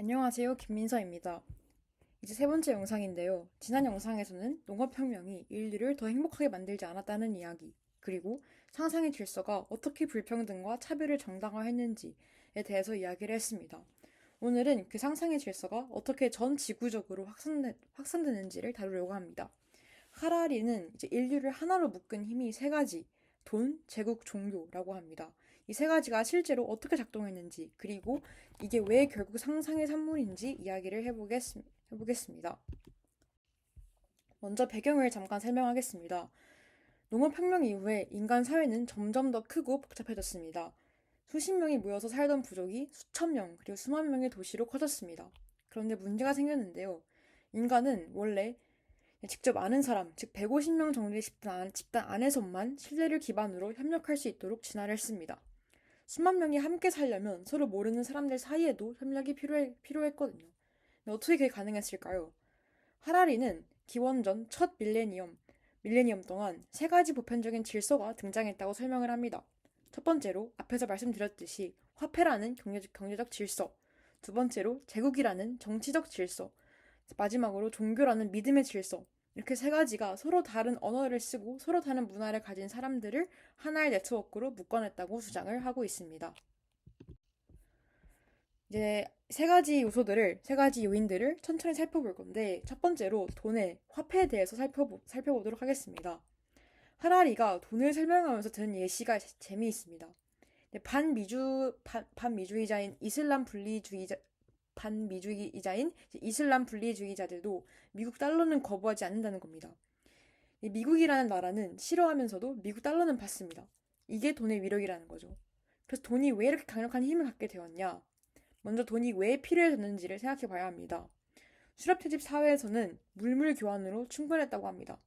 안녕하세요. 김민서입니다. 이제 세 번째 영상인데요. 지난 영상에서는 농업혁명이 인류를 더 행복하게 만들지 않았다는 이야기, 그리고 상상의 질서가 어떻게 불평등과 차별을 정당화했는지에 대해서 이야기를 했습니다. 오늘은 그 상상의 질서가 어떻게 전 지구적으로 확산되는지를 다루려고 합니다. 하라리는 이제 인류를 하나로 묶은 힘이 세 가지, 돈, 제국, 종교라고 합니다. 이 세 가지가 실제로 어떻게 작동했는지, 그리고 이게 왜 결국 상상의 산물인지 이야기를 해보겠습니다. 먼저 배경을 잠깐 설명하겠습니다. 농업혁명 이후에 인간 사회는 점점 더 크고 복잡해졌습니다. 수십 명이 모여서 살던 부족이 수천 명, 그리고 수만 명의 도시로 커졌습니다. 그런데 문제가 생겼는데요. 인간은 원래 직접 아는 사람, 즉 150명 정도의 집단 안에서만 신뢰를 기반으로 협력할 수 있도록 진화를 했습니다. 수만 명이 함께 살려면 서로 모르는 사람들 사이에도 협력이 필요했거든요. 근데 어떻게 그게 가능했을까요? 하라리는 기원전 첫 밀레니엄 동안 세 가지 보편적인 질서가 등장했다고 설명을 합니다. 첫 번째로 앞에서 말씀드렸듯이 화폐라는 경제적 질서, 두 번째로 제국이라는 정치적 질서, 마지막으로 종교라는 믿음의 질서, 이렇게 세 가지가 서로 다른 언어를 쓰고 서로 다른 문화를 가진 사람들을 하나의 네트워크로 묶어냈다고 주장을 하고 있습니다. 이제 세 가지 요인들을 천천히 살펴볼 건데, 첫 번째로 화폐에 대해서 살펴보도록 하겠습니다. 하라리가 돈을 설명하면서 드는 예시가 재미있습니다. 반미주의자인 이슬람 분리주의자들도 미국 달러는 거부하지 않는다는 겁니다. 미국이라는 나라는 싫어하면서도 미국 달러는 받습니다. 이게 돈의 위력이라는 거죠. 그래서 돈이 왜 이렇게 강력한 힘을 갖게 되었냐? 먼저 돈이 왜 필요해졌는지를 생각해 봐야 합니다. 수렵채집 사회에서는 물물 교환으로 충분했다고 합니다.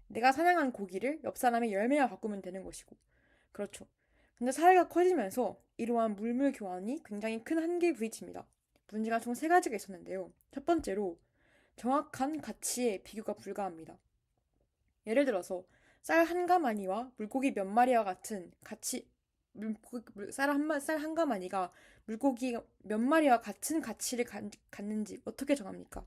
내가 사냥한 고기를 옆 사람의 열매와 바꾸면 되는 것이고. 그렇죠. 근데 사회가 커지면서 이러한 물물 교환이 굉장히 큰 한계에 부딪힙니다. 문제가 총 세 가지가 있었는데요. 첫 번째로 정확한 가치의 비교가 불가합니다. 예를 들어서 쌀 한 가마니와 물고기 몇 마리와 같은 쌀 한 가마니가 물고기 몇 마리와 같은 가치를 갖는지 어떻게 정합니까?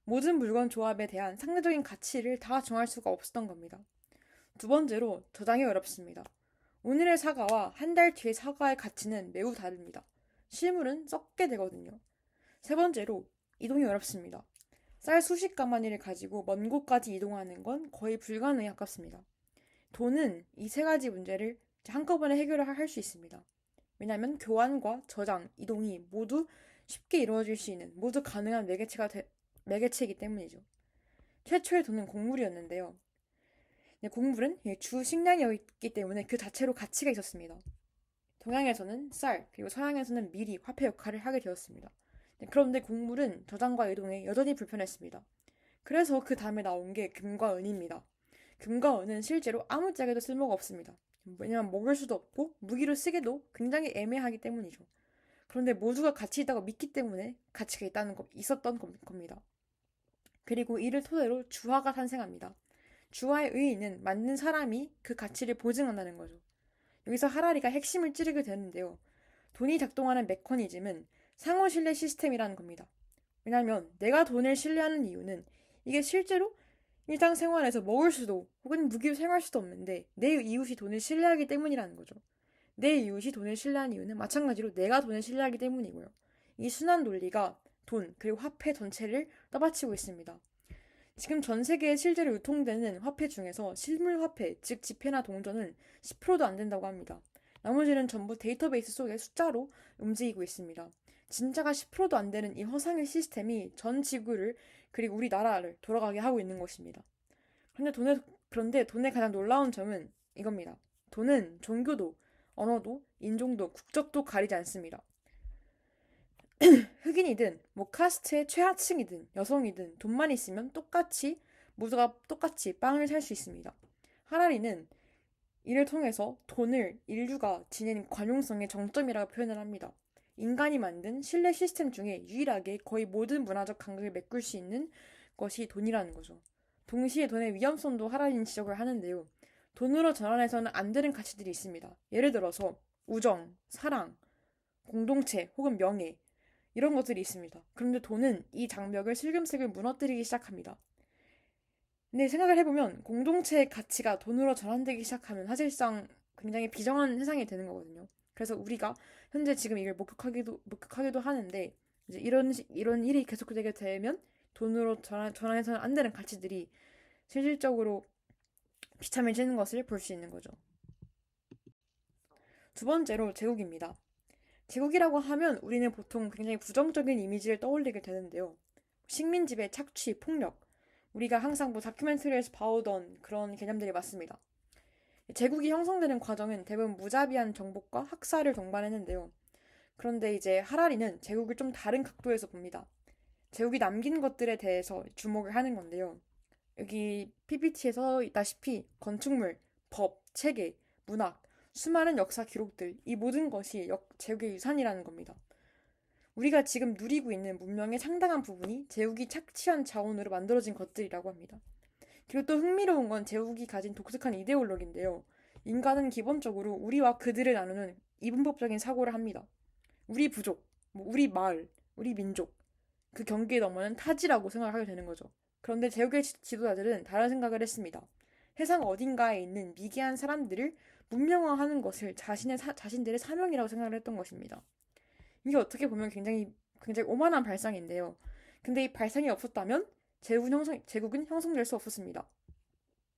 모든 물건 조합에 대한 상대적인 가치를 다 정할 수가 없었던 겁니다. 두 번째로 저장이 어렵습니다. 오늘의 사과와 한 달 뒤의 사과의 가치는 매우 다릅니다. 실물은 썩게 되거든요. 세 번째로 이동이 어렵습니다. 쌀 수십 가마니를 가지고 먼 곳까지 이동하는 건 거의 불가능에 가깝습니다. 돈은 이 세 가지 문제를 한꺼번에 해결을 할 수 있습니다. 왜냐하면 교환과 저장, 이동이 모두 쉽게 이루어질 수 있는, 모두 가능한 매개체이기 때문이죠. 최초의 돈은 곡물이었는데요. 곡물은 주 식량이었기 때문에 그 자체로 가치가 있었습니다. 동양에서는 쌀, 그리고 서양에서는 밀이 화폐 역할을 하게 되었습니다. 그런데 곡물은 저장과 이동에 여전히 불편했습니다. 그래서 그 다음에 나온 게 금과 은입니다. 금과 은은 실제로 아무 짝에도 쓸모가 없습니다. 왜냐면 먹을 수도 없고 무기로 쓰기도 굉장히 애매하기 때문이죠. 그런데 모두가 가치 있다고 믿기 때문에 가치가 있었던 겁니다. 그리고 이를 토대로 주화가 탄생합니다. 주화의 의의는 만든 사람이 그 가치를 보증한다는 거죠. 여기서 하라리가 핵심을 찌르게 되는데요. 돈이 작동하는 메커니즘은 상호 신뢰 시스템이라는 겁니다. 왜냐하면 내가 돈을 신뢰하는 이유는 이게 실제로 일상생활에서 먹을 수도 혹은 무기로 사용할 수도 없는데 내 이웃이 돈을 신뢰하기 때문이라는 거죠. 내 이웃이 돈을 신뢰하는 이유는 마찬가지로 내가 돈을 신뢰하기 때문이고요. 이 순환 논리가 돈 그리고 화폐 전체를 떠받치고 있습니다. 지금 전 세계에 실제로 유통되는 화폐 중에서 실물 화폐, 즉 지폐나 동전은 10%도 안 된다고 합니다. 나머지는 전부 데이터베이스 속의 숫자로 움직이고 있습니다. 진짜가 10%도 안 되는 이 허상의 시스템이 전 지구를 그리고 우리나라를 돌아가게 하고 있는 것입니다. 그런데 돈의 가장 놀라운 점은 이겁니다. 돈은 종교도, 언어도, 인종도, 국적도 가리지 않습니다. 흑인이든 카스트의 최하층이든 여성이든 돈만 있으면 모두가 똑같이 빵을 살 수 있습니다. 하라리는 이를 통해서 돈을 인류가 지닌 관용성의 정점이라고 표현을 합니다. 인간이 만든 신뢰 시스템 중에 유일하게 거의 모든 문화적 간극을 메꿀 수 있는 것이 돈이라는 거죠. 동시에 돈의 위험성도 하라리는 지적을 하는데요. 돈으로 전환해서는 안 되는 가치들이 있습니다. 예를 들어서 우정, 사랑, 공동체 혹은 명예, 이런 것들이 있습니다. 그런데 돈은 이 장벽을 슬금슬금 무너뜨리기 시작합니다. 근데 생각을 해보면 공동체의 가치가 돈으로 전환되기 시작하면 사실상 굉장히 비정한 세상이 되는 거거든요. 그래서 우리가 현재 지금 이걸 목격하기도 하는데 이제 이런 일이 계속되게 되면 돈으로 전환해서는 안 되는 가치들이 실질적으로 비참해지는 것을 볼 수 있는 거죠. 두 번째로 제국입니다. 제국이라고 하면 우리는 보통 굉장히 부정적인 이미지를 떠올리게 되는데요. 식민지배, 착취, 폭력. 우리가 항상 뭐 다큐멘터리에서 봐오던 그런 개념들이 맞습니다. 제국이 형성되는 과정은 대부분 무자비한 정복과 학살을 동반했는데요. 그런데 이제 하라리는 제국을 좀 다른 각도에서 봅니다. 제국이 남긴 것들에 대해서 주목을 하는 건데요. 여기 PPT에서 있다시피 건축물, 법, 체계, 문학, 수많은 역사 기록들, 이 모든 것이 제국의 유산이라는 겁니다. 우리가 지금 누리고 있는 문명의 상당한 부분이 제국이 착취한 자원으로 만들어진 것들이라고 합니다. 그리고 또 흥미로운 건 제국이 가진 독특한 이데올로기인데요. 인간은 기본적으로 우리와 그들을 나누는 이분법적인 사고를 합니다. 우리 부족, 우리 마을, 우리 민족, 그 경계에 넘어는 타지라고 생각하게 되는 거죠. 그런데 제국의 지도자들은 다른 생각을 했습니다. 세상 어딘가에 있는 미개한 사람들을 문명화하는 것을 자신들의 사명이라고 생각을 했던 것입니다. 이게 어떻게 보면 굉장히 오만한 발상인데요. 근데 이 발상이 없었다면 제국은 형성될 수 없었습니다.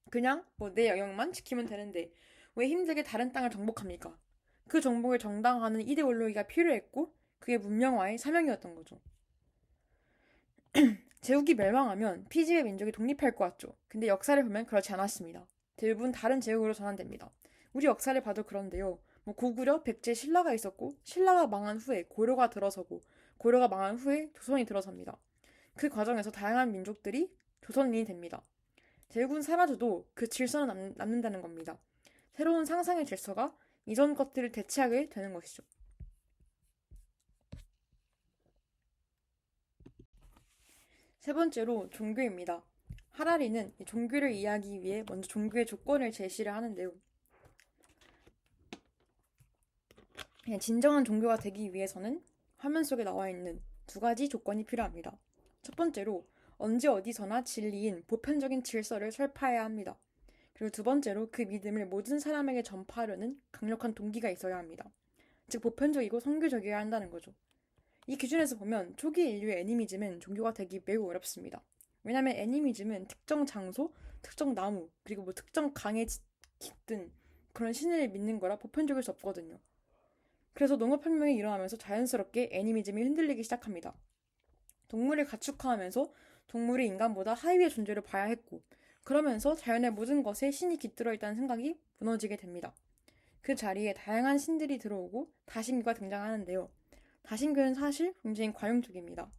그냥 뭐 내 영역만 지키면 되는데 왜 힘들게 다른 땅을 정복합니까? 그 정복을 정당화하는 이데올로기가 필요했고 그게 문명화의 사명이었던 거죠. 제국이 멸망하면 피지의 민족이 독립할 것 같죠. 근데 역사를 보면 그렇지 않았습니다. 대부분 다른 제국으로 전환됩니다. 우리 역사를 봐도 그런데요. 뭐 고구려, 백제, 신라가 있었고 신라가 망한 후에 고려가 들어서고 고려가 망한 후에 조선이 들어섭니다. 그 과정에서 다양한 민족들이 조선인이 됩니다. 제국은 사라져도 그 질서는 남는다는 겁니다. 새로운 상상의 질서가 이전 것들을 대체하게 되는 것이죠. 세 번째로 종교입니다. 하라리는 종교를 이해하기 위해 먼저 종교의 조건을 제시를 하는데요. 진정한 종교가 되기 위해서는 화면 속에 나와 있는 두 가지 조건이 필요합니다. 첫 번째로 언제 어디서나 진리인 보편적인 질서를 설파해야 합니다. 그리고 두 번째로 그 믿음을 모든 사람에게 전파하려는 강력한 동기가 있어야 합니다. 즉 보편적이고 선교적이어야 한다는 거죠. 이 기준에서 보면 초기 인류의 애니미즘은 종교가 되기 매우 어렵습니다. 왜냐하면 애니미즘은 특정 장소, 특정 나무, 그리고 뭐 특정 강에 깃든 그런 신을 믿는 거라 보편적일 수 없거든요. 그래서 농업혁명이 일어나면서 자연스럽게 애니미즘이 흔들리기 시작합니다. 동물을 가축화하면서 동물이 인간보다 하위의 존재를 봐야 했고, 그러면서 자연의 모든 것에 신이 깃들어 있다는 생각이 무너지게 됩니다. 그 자리에 다양한 신들이 들어오고 다신교가 등장하는데요. 다신교는 사실 굉장히 관용적입니다.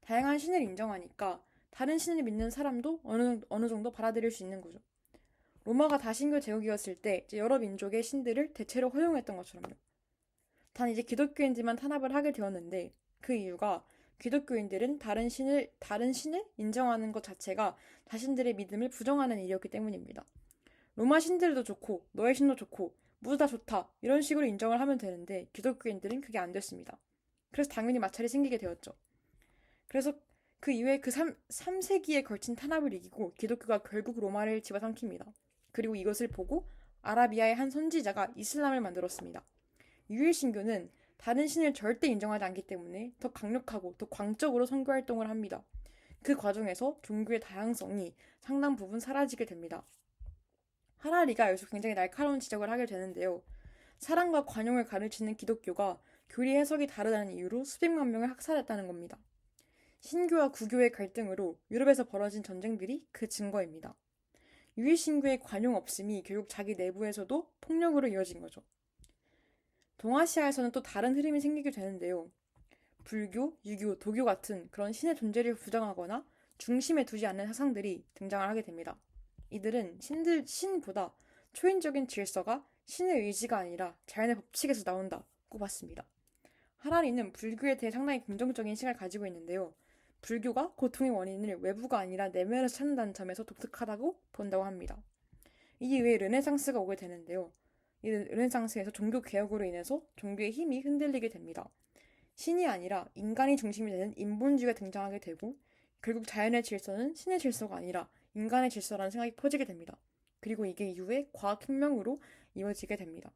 다양한 신을 인정하니까 다른 신을 믿는 사람도 어느 정도 받아들일 수 있는 거죠. 로마가 다신교 제국이었을 때 이제 여러 민족의 신들을 대체로 허용했던 것처럼요. 단 이제 기독교인들만 탄압을 하게 되었는데 그 이유가 기독교인들은 다른 신을 인정하는 것 자체가 자신들의 믿음을 부정하는 일이었기 때문입니다. 로마 신들도 좋고 너의 신도 좋고 모두 다 좋다 이런 식으로 인정을 하면 되는데 기독교인들은 그게 안 됐습니다. 그래서 당연히 마찰이 생기게 되었죠. 그래서 그 이후에 그 3세기에 걸친 탄압을 이기고 기독교가 결국 로마를 집어삼킵니다. 그리고 이것을 보고 아라비아의 한 선지자가 이슬람을 만들었습니다. 유일신교는 다른 신을 절대 인정하지 않기 때문에 더 강력하고 더 광적으로 선교 활동을 합니다. 그 과정에서 종교의 다양성이 상당 부분 사라지게 됩니다. 하라리가 여기서 굉장히 날카로운 지적을 하게 되는데요. 사랑과 관용을 가르치는 기독교가 교리 해석이 다르다는 이유로 수백만 명을 학살했다는 겁니다. 신교와 구교의 갈등으로 유럽에서 벌어진 전쟁들이 그 증거입니다. 유일신교의 관용 없음이 결국 자기 내부에서도 폭력으로 이어진 거죠. 동아시아에서는 또 다른 흐름이 생기게 되는데요. 불교, 유교, 도교 같은 그런 신의 존재를 부정하거나 중심에 두지 않는 사상들이 등장을 하게 됩니다. 이들은 신보다 초인적인 질서가 신의 의지가 아니라 자연의 법칙에서 나온다고 봤습니다. 하라리는 불교에 대해 상당히 긍정적인 시각을 가지고 있는데요. 불교가 고통의 원인을 외부가 아니라 내면에서 찾는다는 점에서 독특하다고 본다고 합니다. 이 이후에 르네상스가 오게 되는데요. 이 르네상스에서 종교 개혁으로 인해서 종교의 힘이 흔들리게 됩니다. 신이 아니라 인간이 중심이 되는 인본주의가 등장하게 되고 결국 자연의 질서는 신의 질서가 아니라 인간의 질서라는 생각이 퍼지게 됩니다. 그리고 이게 이후에 과학혁명으로 이어지게 됩니다.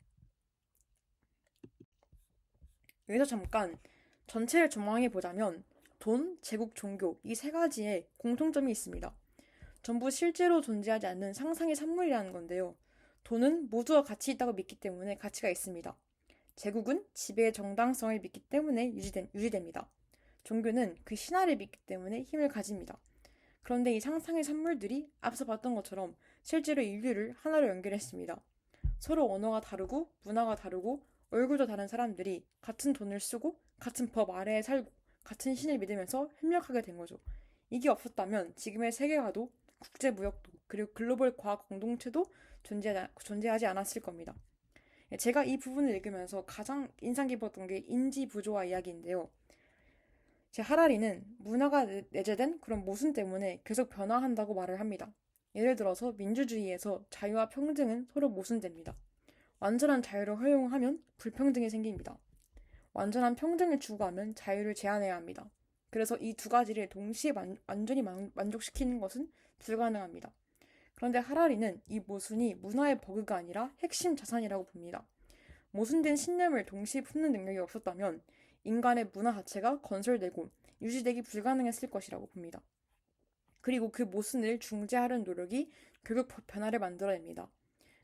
여기서 잠깐 전체를 조망해 보자면 돈, 제국, 종교 이 세 가지의 공통점이 있습니다. 전부 실제로 존재하지 않는 상상의 산물이라는 건데요. 돈은 모두가 가치 있다고 믿기 때문에 가치가 있습니다. 제국은 지배의 정당성을 믿기 때문에 유지됩니다. 종교는 그 신화를 믿기 때문에 힘을 가집니다. 그런데 이 상상의 산물들이 앞서 봤던 것처럼 실제로 인류를 하나로 연결했습니다. 서로 언어가 다르고 문화가 다르고 얼굴도 다른 사람들이 같은 돈을 쓰고 같은 법 아래에 살고 같은 신을 믿으면서 협력하게 된 거죠. 이게 없었다면 지금의 세계화도 국제무역도 그리고 글로벌 과학 공동체도 존재하지 않았을 겁니다. 제가 이 부분을 읽으면서 가장 인상 깊었던 게 인지 부조화 이야기인데요. 제 하라리는 문화가 내재된 그런 모순 때문에 계속 변화한다고 말을 합니다. 예를 들어서 민주주의에서 자유와 평등은 서로 모순됩니다. 완전한 자유를 허용하면 불평등이 생깁니다. 완전한 평등을 추구하면 자유를 제한해야 합니다. 그래서 이 두 가지를 동시에 완전히 만족시키는 것은 불가능합니다. 그런데 하라리는 이 모순이 문화의 버그가 아니라 핵심 자산이라고 봅니다. 모순된 신념을 동시에 품는 능력이 없었다면 인간의 문화 자체가 건설되고 유지되기 불가능했을 것이라고 봅니다. 그리고 그 모순을 중재하려는 노력이 결국 변화를 만들어냅니다.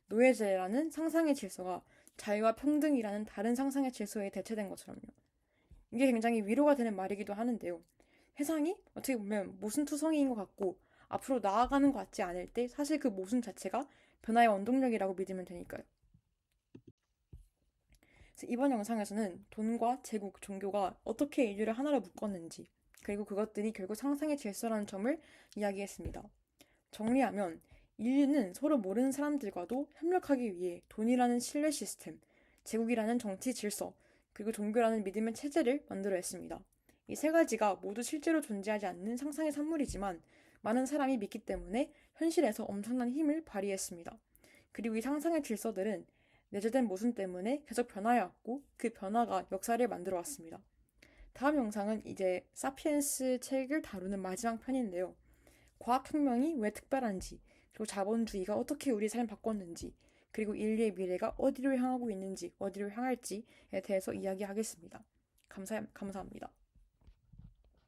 노예제라는 상상의 질서가 자유와 평등이라는 다른 상상의 질서에 대체된 것처럼요. 이게 굉장히 위로가 되는 말이기도 하는데요. 세상이 어떻게 보면 모순투성이인 것 같고 앞으로 나아가는 것 같지 않을 때 사실 그 모순 자체가 변화의 원동력이라고 믿으면 되니까요. 이번 영상에서는 돈과 제국, 종교가 어떻게 인류를 하나로 묶었는지 그리고 그것들이 결국 상상의 질서라는 점을 이야기했습니다. 정리하면 인류는 서로 모르는 사람들과도 협력하기 위해 돈이라는 신뢰 시스템, 제국이라는 정치 질서, 그리고 종교라는 믿음의 체제를 만들어 했습니다. 이 세 가지가 모두 실제로 존재하지 않는 상상의 산물이지만 많은 사람이 믿기 때문에 현실에서 엄청난 힘을 발휘했습니다. 그리고 이 상상의 질서들은 내재된 모순 때문에 계속 변화해왔고 그 변화가 역사를 만들어 왔습니다. 다음 영상은 이제 사피엔스 책을 다루는 마지막 편인데요. 과학혁명이 왜 특별한지, 그리고 자본주의가 어떻게 우리 삶을 바꿨는지, 그리고 인류의 미래가 어디로 향하고 있는지, 어디로 향할지에 대해서 이야기하겠습니다. 감사합니다.